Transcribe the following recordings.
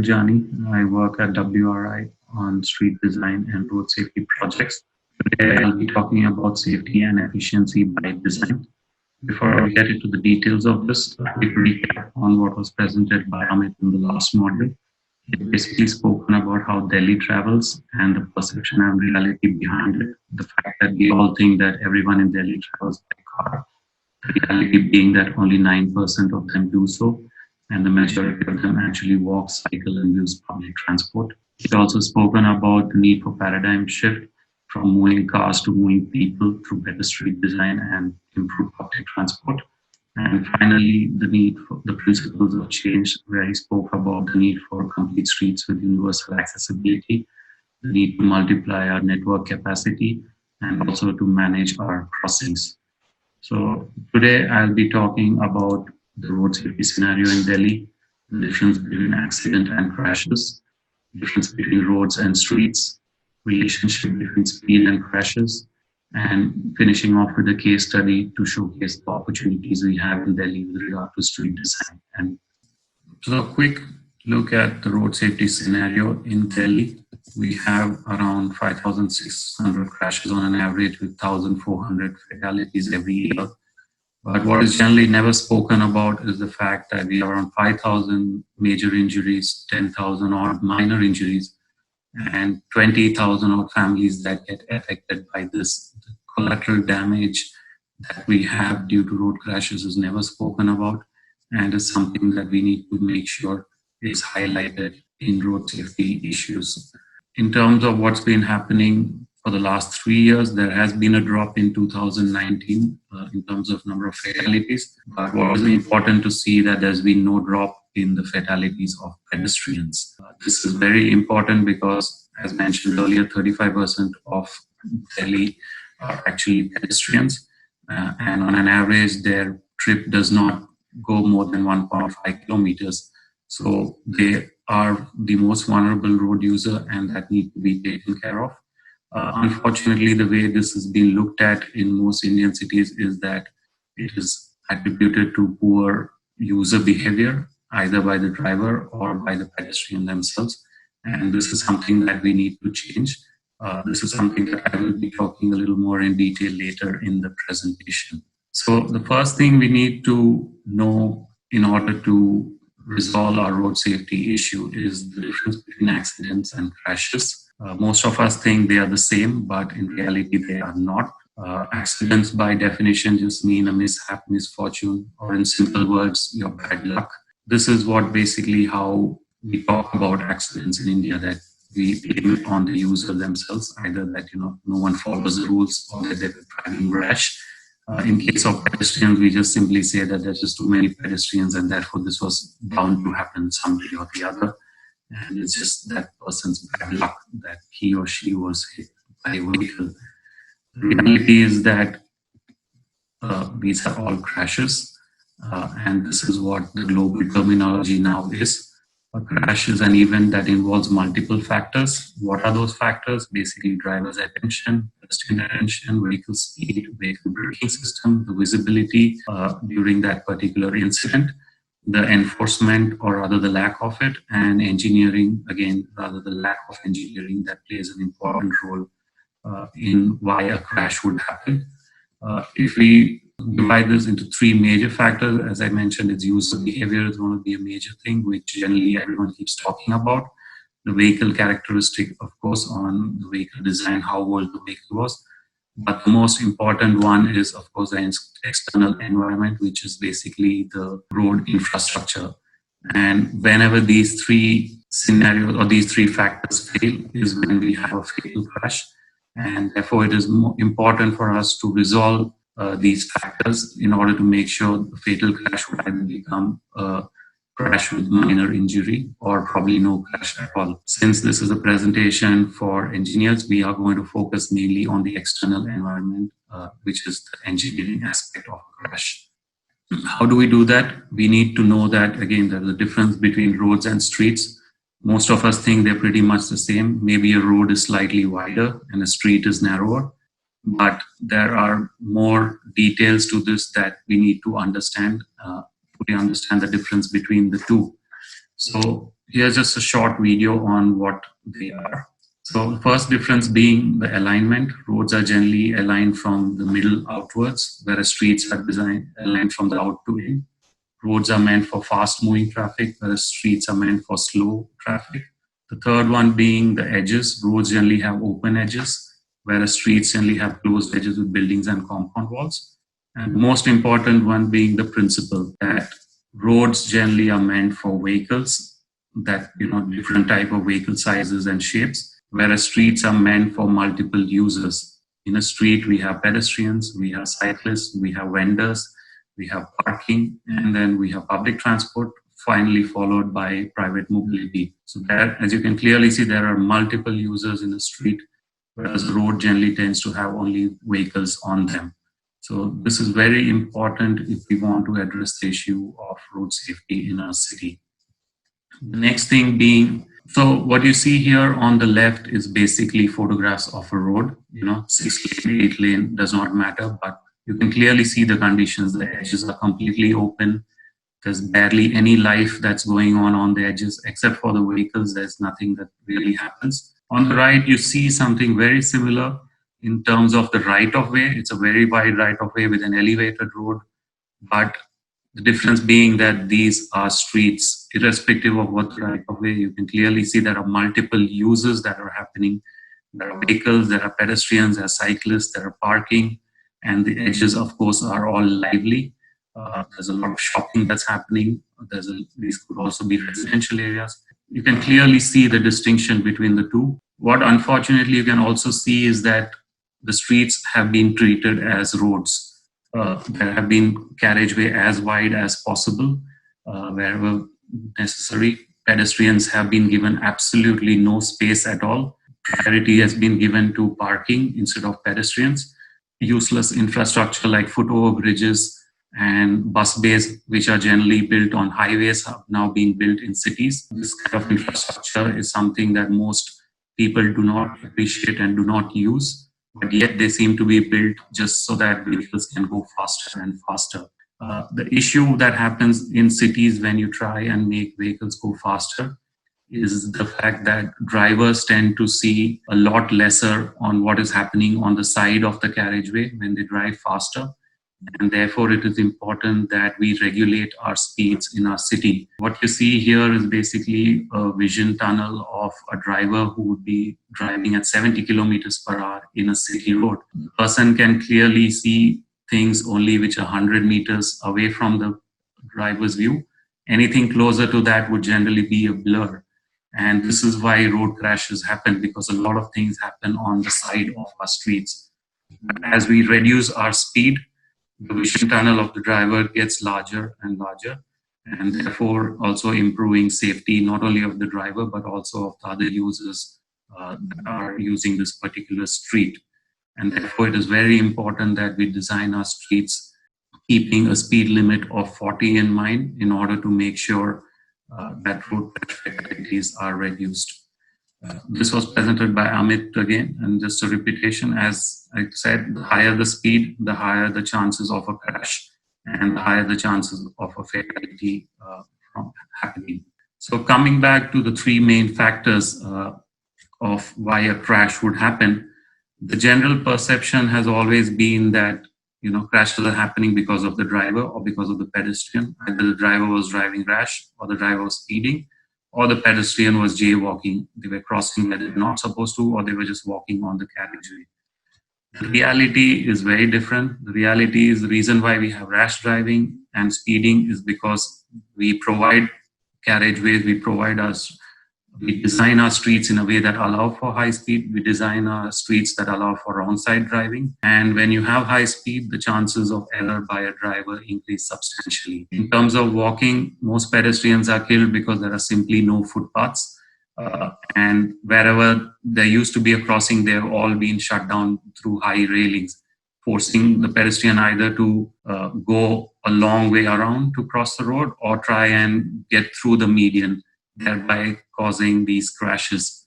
myself Jani. I work at WRI on street design and road safety projects. Today I'll be talking about safety and efficiency by design. Before we get into the details of this, a quick recap on what was presented by Amit in the last module. He basically spoken about how Delhi travels and the perception and reality behind it. The fact that we all think that everyone in Delhi travels by car, the reality being that only 9% of them do so, and the majority of them actually walk, cycle, and use public transport. He also spoken about the need for paradigm shift from moving cars to moving people through better street design and improved public transport. And finally, the need for the principles of change, where he spoke about the need for complete streets with universal accessibility, the need to multiply our network capacity, and also to manage our crossings. So today I'll be talking about the road safety scenario in Delhi, the difference between accident and crashes, difference between roads and streets, relationship between speed and crashes, and finishing off with a case study to showcase the opportunities we have in Delhi with regard to street design. And so a quick look at the road safety scenario in Delhi. We have around 5,600 crashes on an average with 1,400 fatalities every year. But what is generally never spoken about is the fact that we have around 5,000 major injuries, 10,000 odd minor injuries, and 20,000 odd families that get affected by this. The collateral damage that we have due to road crashes is never spoken about, and is something that we need to make sure is highlighted in road safety issues. In terms of what's been happening for the last 3 years, there has been a drop in 2019 in terms of number of fatalities. But what is important to see that there's been no drop in the fatalities of pedestrians. This is very important because, as mentioned earlier, 35% of Delhi are actually pedestrians. And on an average, their trip does not go more than 1.5 kilometers. So they are the most vulnerable road user, and that need to be taken care of. Unfortunately, the way this has been looked at in most Indian cities is that it is attributed to poor user behavior, either by the driver or by the pedestrian themselves. And this is something that we need to change. This is something that I will be talking a little more in detail later in the presentation. So the first thing we need to know in order to resolve our road safety issue is the difference between accidents and crashes. Most of us think they are the same, but in reality they are not. Accidents by definition just mean a mishap, misfortune, or in simple words, your bad luck. This is what basically how we talk about accidents in India, that we blame it on the user themselves, either that no one follows the rules or that they were driving rash. In case of pedestrians, we just simply say that there's just too many pedestrians and therefore this was bound to happen someday or the other. And it's just that person's bad luck that he or she was hit by a vehicle. The reality is that these are all crashes, and this is what the global terminology now is. A crash is an event that involves multiple factors. What are those factors? Basically, driver's attention, pedestrian attention, vehicle speed, vehicle braking system, the visibility during that particular incident, the enforcement or rather the lack of it, and engineering, again, rather the lack of engineering that plays an important role in why a crash would happen. If we divide this into three major factors, as I mentioned, its user behavior is going to be a major thing, which generally everyone keeps talking about. The vehicle characteristic, of course, on the vehicle design, how old the vehicle was. But the most important one is, of course, the external environment, which is basically the road infrastructure. And whenever these three scenarios or these three factors fail is when we have a fatal crash. And therefore, it is more important for us to resolve these factors in order to make sure the fatal crash would either become a crash with minor injury or probably no crash at all. Since this is a presentation for engineers, we are going to focus mainly on the external environment, which is the engineering aspect of a crash. How do we do that? We need to know that, again, there's a difference between roads and streets. Most of us think they're pretty much the same. Maybe a road is slightly wider and a street is narrower. But there are more details to this that we need to understand, fully understand the difference between the two. So here's just a short video on what they are. So first difference being the alignment. Roads are generally aligned from the middle outwards, whereas streets are aligned from the out to in. Roads are meant for fast moving traffic, whereas streets are meant for slow traffic. The third one being the edges. Roads generally have open edges, whereas streets generally have closed edges with buildings and compound walls. And the most important one being the principle that roads generally are meant for vehicles, that different type of vehicle sizes and shapes, whereas streets are meant for multiple users. In a street, we have pedestrians, we have cyclists, we have vendors, we have parking, and then we have public transport, finally followed by private mobility. So there, as you can clearly see, there are multiple users in a street, whereas the road generally tends to have only vehicles on them. So this is very important if we want to address the issue of road safety in our city. The next thing being, so what you see here on the left is basically photographs of a road, 6-lane, 8-lane, does not matter, but you can clearly see the conditions. The edges are completely open. There's barely any life that's going on the edges, except for the vehicles. There's nothing that really happens. On the right, you see something very similar in terms of the right of way. It's a very wide right of way with an elevated road, but the difference being that these are streets, irrespective of what right of way. You can clearly see there are multiple uses that are happening. There are vehicles, there are pedestrians, there are cyclists, there are parking, and the edges, of course, are all lively. There's a lot of shopping that's happening. These could also be residential areas. You can clearly see the distinction between the two. What unfortunately you can also see is that the streets have been treated as roads. There have been carriageway as wide as possible wherever necessary. Pedestrians have been given absolutely no space at all. Priority has been given to parking instead of pedestrians. Useless infrastructure like foot-over bridges and bus bays, which are generally built on highways, are now being built in cities. This kind of infrastructure is something that most people do not appreciate and do not use, but yet they seem to be built just so that vehicles can go faster and faster. The issue that happens in cities when you try and make vehicles go faster is the fact that drivers tend to see a lot lesser on what is happening on the side of the carriageway when they drive faster. And therefore, it is important that we regulate our speeds in our city. What you see here is basically a vision tunnel of a driver who would be driving at 70 kilometers per hour in a city road. The person can clearly see things only which are 100 meters away from the driver's view. Anything closer to that would generally be a blur. And this is why road crashes happen, because a lot of things happen on the side of our streets. As we reduce our speed, the vision tunnel of the driver gets larger and larger, and therefore also improving safety not only of the driver but also of the other users that are using this particular street. And therefore it is very important that we design our streets keeping a speed limit of 40 in mind in order to make sure that road fatalities are reduced. This was presented by Amit again, and just a repetition, as I said, the higher the speed, the higher the chances of a crash, and the higher the chances of a fatality from happening. So coming back to the three main factors of why a crash would happen, the general perception has always been that crashes are happening because of the driver or because of the pedestrian. Either the driver was driving rash, or the driver was speeding, or the pedestrian was jaywalking. They were crossing where they were not supposed to, or they were just walking on the carriageway. The reality is very different. The reality is the reason why we have rash driving and speeding is because we provide carriageways, we design our streets in a way that allow for high speed. We design our streets that allow for wrong side driving. And when you have high speed, the chances of error by a driver increase substantially. In terms of walking, most pedestrians are killed because there are simply no footpaths. And wherever there used to be a crossing, they've all been shut down through high railings, forcing the pedestrian either to go a long way around to cross the road or try and get through the median, thereby causing these crashes.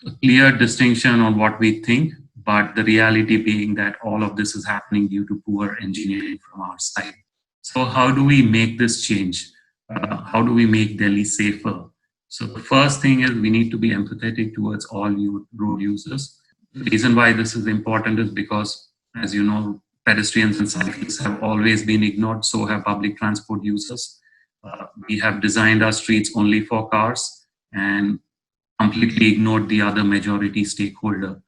A clear distinction on what we think, but the reality being that all of this is happening due to poor engineering from our side. So how do we make this change? How do we make Delhi safer? So the first thing is we need to be empathetic towards all road users. The reason why this is important is because, as you know, pedestrians and cyclists have always been ignored, so have public transport users. We have designed our streets only for cars and completely ignored the other majority stakeholder.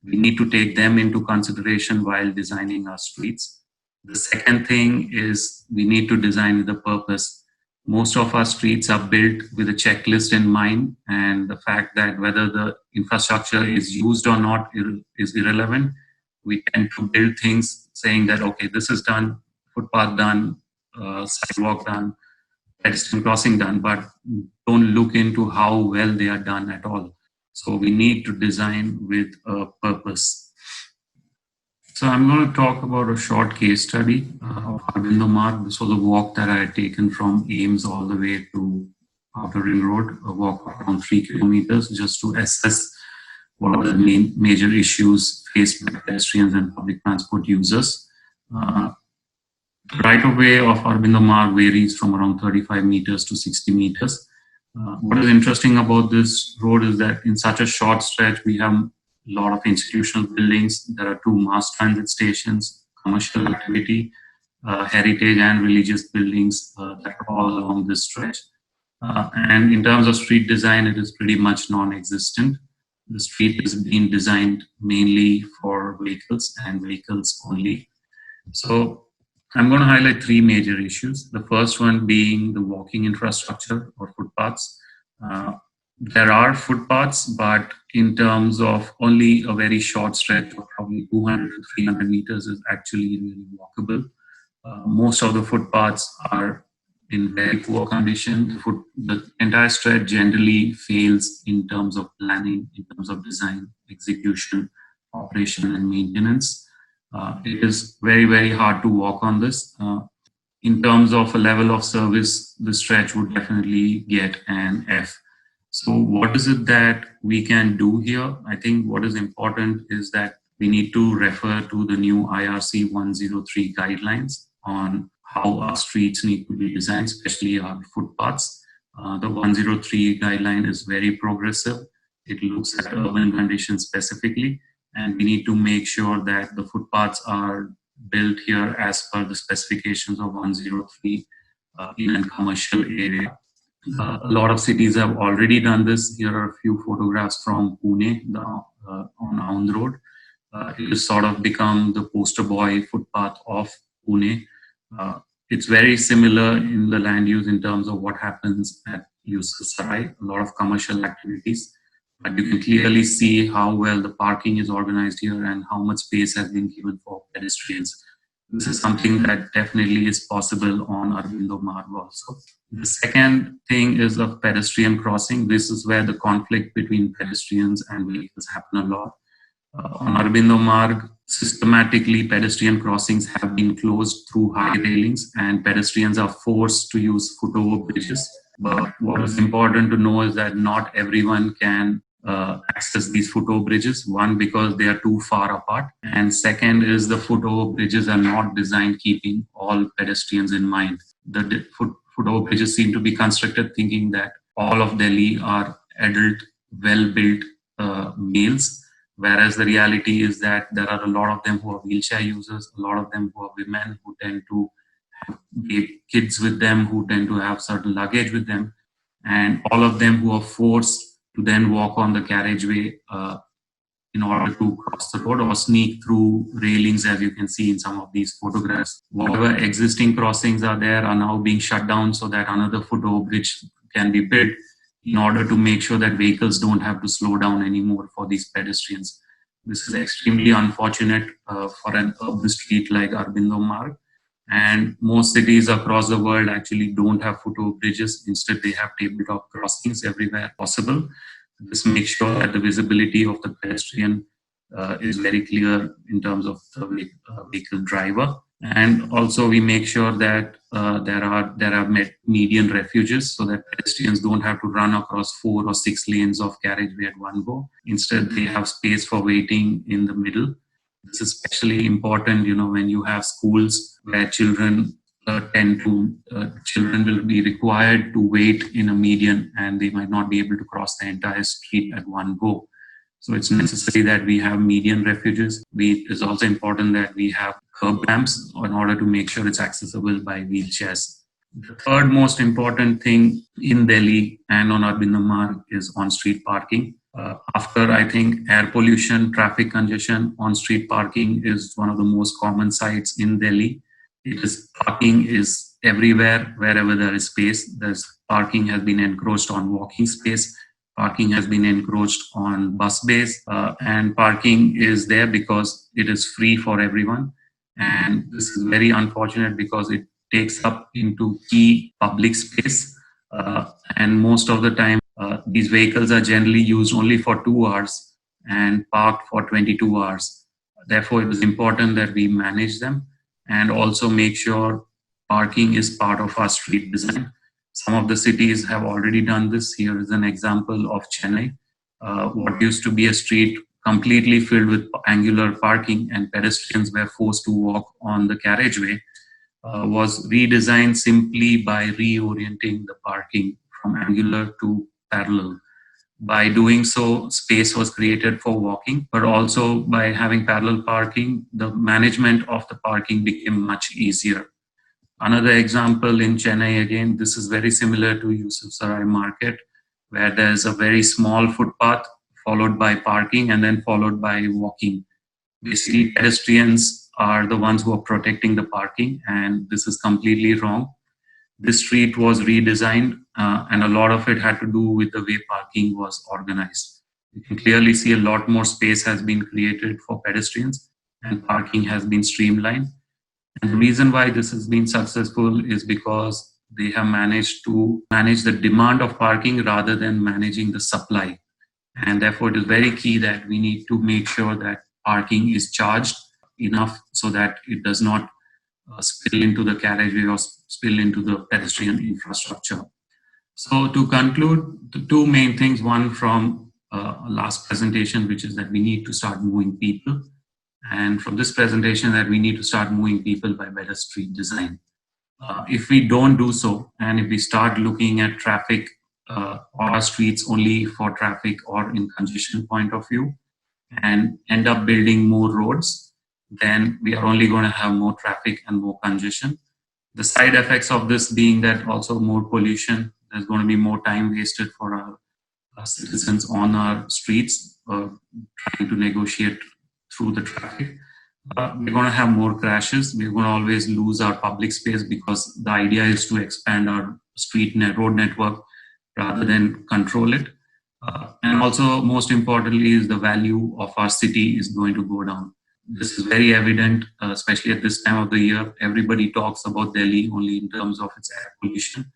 We need to take them into consideration while designing our streets. The second thing is we need to design with a purpose. Most of our streets are built with a checklist in mind, and the fact that whether the infrastructure is used or not is irrelevant. We tend to build things saying that, okay, this is done, footpath done, sidewalk done, pedestrian crossing done, but don't look into how well they are done at all. So we need to design with a purpose. So I'm going to talk about a short case study of Arvindo Marg. This was a walk that I had taken from Ames all the way to Outer Ring Road, a walk of around 3 kilometers, just to assess what are the major issues faced by pedestrians and public transport users. Right of way of Arvindo Marg varies from around 35 meters to 60 meters. What is interesting about this road is that in such a short stretch, we have a lot of institutional buildings. There are 2 mass transit stations, commercial activity, heritage and religious buildings that are all along this stretch. And in terms of street design, it is pretty much non-existent. The street is being designed mainly for vehicles and vehicles only. So I'm going to highlight 3 major issues. The first one being the walking infrastructure or footpaths. There are footpaths, but in terms of only a very short stretch of probably 200 to 300 meters is actually really walkable. Most of the footpaths are in very poor condition. The entire stretch generally fails in terms of planning, in terms of design, execution, operation, and maintenance. It is very, very hard to walk on this. In terms of a level of service, the stretch would definitely get an F. So what is it that we can do here? I think what is important is that we need to refer to the new IRC 103 guidelines on how our streets need to be designed, especially our footpaths. The 103 guideline is very progressive. It looks at urban conditions specifically, and we need to make sure that the footpaths are built here as per the specifications of 103 in a commercial area. A lot of cities have already done this. Here are a few photographs from Pune on Aund Road. It has sort of become the poster boy footpath of Pune. It's very similar in the land use in terms of what happens at Yusuf Sarai, a lot of commercial activities. But you can clearly see how well the parking is organized here and how much space has been given for pedestrians. This is something that definitely is possible on Arvindo Marg also. The second thing is a pedestrian crossing. This is where the conflict between pedestrians and vehicles happen a lot. On Arvindo Marg, systematically pedestrian crossings have been closed through high railings and pedestrians are forced to use foot-over bridges. But what is important to know is that not everyone can access these foot-over bridges. One, because they are too far apart. And second is the foot-over bridges are not designed keeping all pedestrians in mind. The foot-over bridges seem to be constructed thinking that all of Delhi are adult, well-built males. Whereas the reality is that there are a lot of them who are wheelchair users, a lot of them who are women who tend to have kids with them, who tend to have certain luggage with them, and all of them who are forced to then walk on the carriageway in order to cross the road or sneak through railings, as you can see in some of these photographs. Whatever existing crossings are there are now being shut down so that another foot-over bridge can be built in order to make sure that vehicles don't have to slow down anymore for these pedestrians. This is extremely unfortunate for an urban street like Arvindo Marg. And most cities across the world actually don't have foot-over bridges. Instead, they have tabletop crossings everywhere possible. This makes sure that the visibility of the pedestrian is very clear in terms of the vehicle driver. And also we make sure that there are median refuges so that pedestrians don't have to run across 4 or 6 lanes of carriageway at one go. Instead, they have space for waiting in the middle. This is especially important, when you have schools where children children will be required to wait in a median, and they might not be able to cross the entire street at one go. So it's necessary that we have median refuges. It's also important that we have curb ramps in order to make sure it's accessible by wheelchairs. The third most important thing in Delhi and on Arbindamar is on-street parking. After, I think, air pollution, traffic congestion, on-street parking is one of the most common sites in Delhi. Parking is everywhere, wherever there is space. Parking has been encroached on walking space. Parking has been encroached on bus bays, and parking is there because it is free for everyone. And this is very unfortunate because it takes up into key public space. And most of the time, these vehicles are generally used only for 2 hours and parked for 22 hours. Therefore, it is important that we manage them and also make sure parking is part of our street design. Some of the cities have already done this. Here is an example of Chennai. What used to be a street completely filled with angular parking and pedestrians were forced to walk on the carriageway was redesigned simply by reorienting the parking from angular to parallel. By doing so, space was created for walking, but also by having parallel parking, the management of the parking became much easier. Another example in Chennai, again, this is very similar to Yusuf Sarai Market, where there's a very small footpath followed by parking and then followed by walking. Basically, pedestrians are the ones who are protecting the parking, and this is completely wrong. This street was redesigned, and a lot of it had to do with the way parking was organized. You can clearly see a lot more space has been created for pedestrians, and parking has been streamlined. And the reason why this has been successful is because they have managed to manage the demand of parking rather than managing the supply. And therefore, it is very key that we need to make sure that parking is charged enough so that it does not spill into the carriageway or spill into the pedestrian infrastructure. So to conclude, the two main things, one from last presentation, which is that we need to start moving people. And from this presentation, that we need to start moving people by better street design. If we don't do so, and if we start looking at traffic or our streets only for traffic or in congestion point of view, and end up building more roads, then we are only going to have more traffic and more congestion. The side effects of this being that also more pollution, there's going to be more time wasted for our citizens on our streets trying to negotiate through the traffic. We're going to have more crashes. We're going to always lose our public space because the idea is to expand our road network rather than control it. And also, most importantly, is the value of our city is going to go down. This is very evident, especially at this time of the year. Everybody talks about Delhi only in terms of its air pollution.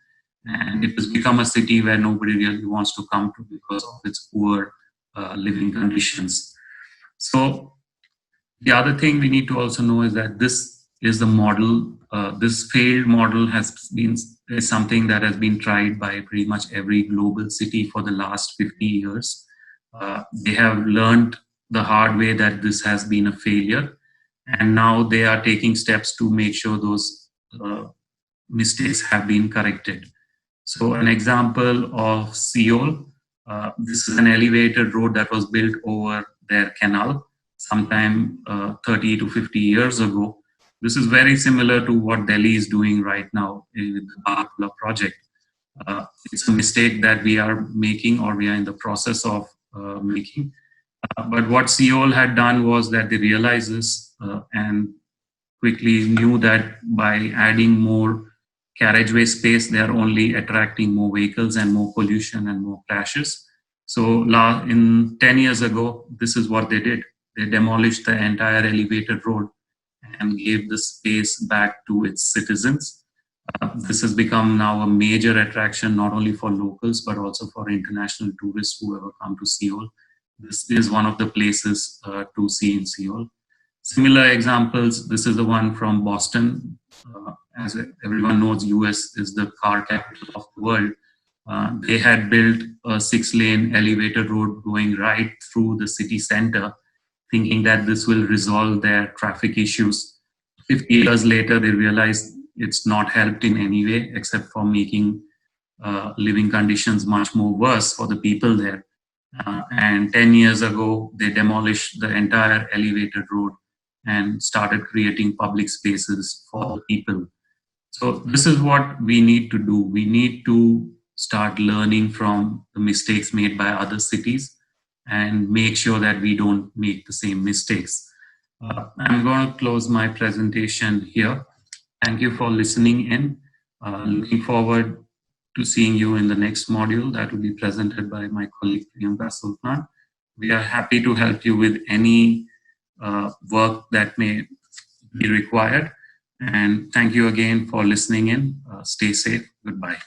And it has become a city where nobody really wants to come to because of its poor living conditions. So the other thing we need to also know is that this is the model. This failed model is something that has been tried by pretty much every global city for the last 50 years. They have learned the hard way that this has been a failure, and now they are taking steps to make sure those mistakes have been corrected. So an example of Seoul, this is an elevated road that was built over their canal sometime 30 to 50 years ago. This is very similar to what Delhi is doing right now with the Bhagpula project. It's a mistake that we are making, or we are in the process of making. But what Seoul had done was that they realized this and quickly knew that by adding more carriageway space, they are only attracting more vehicles and more pollution and more crashes. So in 10 years ago, this is what they did. They demolished the entire elevated road and gave the space back to its citizens. This has become now a major attraction, not only for locals, but also for international tourists who ever come to Seoul. This is one of the places to see in Seoul. Similar examples, this is the one from Boston. As everyone knows, US is the car capital of the world. They had built a 6-lane elevated road going right through the city center, thinking that this will resolve their traffic issues. 50 years later, they realized it's not helped in any way except for making living conditions much more worse for the people there. And 10 years ago, they demolished the entire elevated road and started creating public spaces for the people. So this is what we need to do. We need to start learning from the mistakes made by other cities and make sure that we don't make the same mistakes. I'm going to close my presentation here. Thank you for listening in. Looking forward to seeing you in the next module that will be presented by my colleague Priyanka Sultan. We are happy to help you with any work that may be required. And thank you again for listening in. Stay safe. Goodbye.